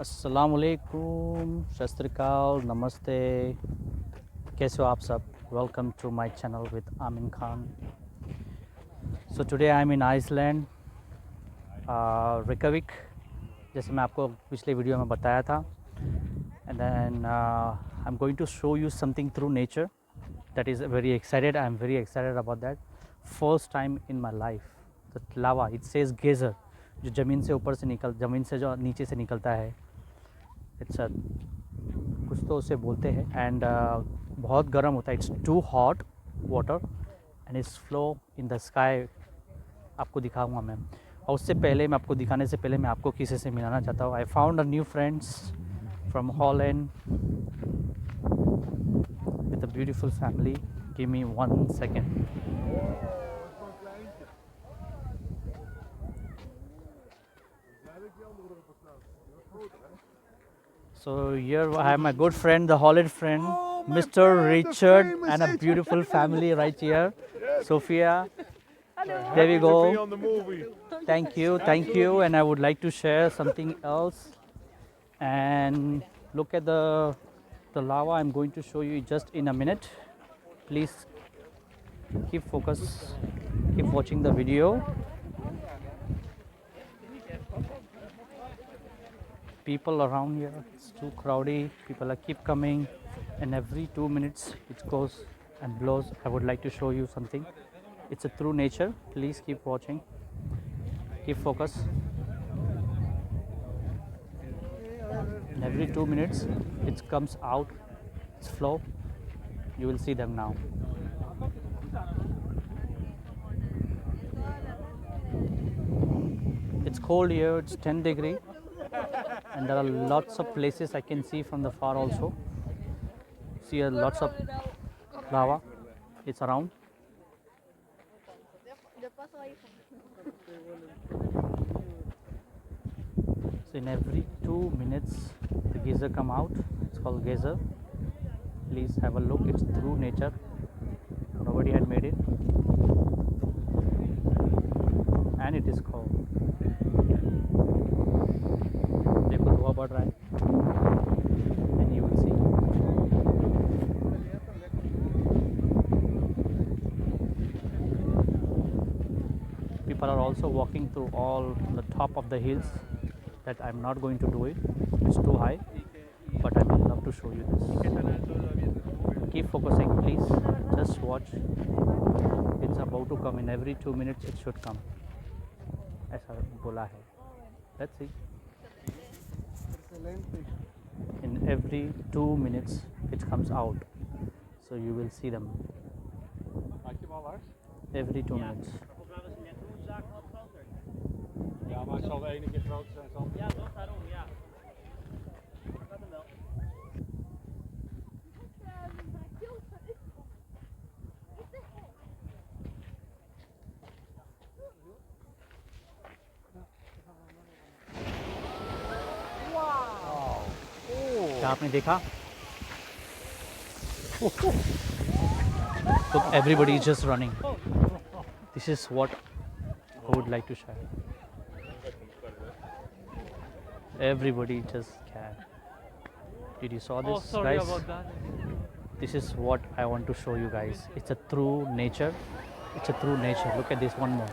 अस्सलामुअलैकुम, सत श्री अकाल, नमस्ते। कैसे हो आप सब? Welcome to my channel with Amin Khan. So today I am in Iceland, Reykjavik, जैसे मैं आपको पिछले वीडियो में बताया था। And then I am going to show you something through nature that is very excited. I am very excited about that. First time in my life the lava, it says geyser, जो ज़मीन से ऊपर से ज़मीन से जो नीचे से निकलता है। इट्स कुछ तो उसे बोलते हैं। एंड बहुत गर्म होता है। It's too hot water and it's flow in the sky. आपको दिखाऊंगा मैं। और उससे पहले मैं आपको दिखाने से पहले मैं आपको किसी से मिलाना चाहता हूँ। I found a new friends from Holland with a beautiful family. Give me 1 second. So here I have my good friend, the Holland friend, Mr. Richard, and a beautiful family right here. Sophia, there we go. Thank you. And I would like to share something else. And look at the lava. I'm going to show you just in a minute. Please keep focus, keep watching the video. People around here, it's too crowdy. People are keep coming, and every 2 minutes it goes and blows. I would like to show you something. It's a true nature. Please keep watching, keep focus. And every 2 minutes it comes out, its flow. You will see them now. It's cold here. It's 10 degree, and there are lots of places I can see from the far also. See lots of lava. It's around. So in every 2 minutes the geyser come out. It's called geyser. Please have a look. It's through nature. Nobody had made it, and it is cold. देखो धुआं बढ़ रहा है, and you will see. People are also walking through all the top of the hills. That I'm not going to do it. It's too high, but I will love to show you this. Keep focusing, please. Just watch. It's about to come. In every 2 minutes it should come. ऐसा बोला है. Let's see. In every 2 minutes it comes out, so you will see them every 2 minutes. Ja, maar het zal de ene keer groter zijn dan. Ja, toch? Daarom, ja. Dat gaat hem wel. क्या आपने देखा? Look, everybody is just running. This is what I would like to share. Everybody just can. Did you saw this, Sorry guys? about that. This is what I want to show you guys. It's a true nature. It's a true nature. Look at this one more.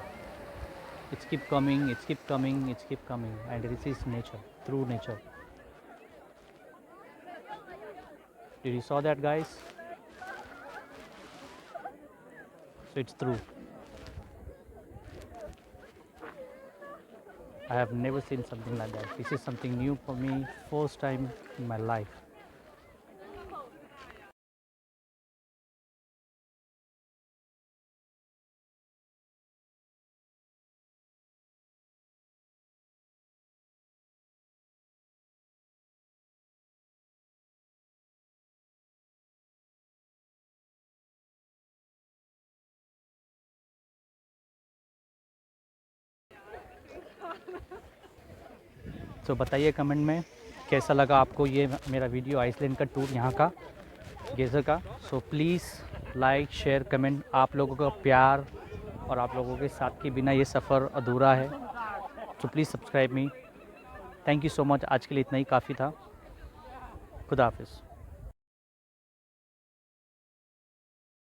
It's keep coming. It's keep coming. It's keep coming. And this is nature. True nature. Did you saw that, guys? So it's true. I have never seen something like that. This is something new for me. First time in my life. तो बताइए comment में कैसा लगा आपको ये मेरा video Iceland का tour यहाँ का गेज़र का। So please like share comment. आप लोगों का प्यार और आप लोगों के साथ के बिना ये सफ़र अधूरा है। So please subscribe me. Thank you so much, आज के लिए इतना ही काफ़ी था। खुदा हाफिज़।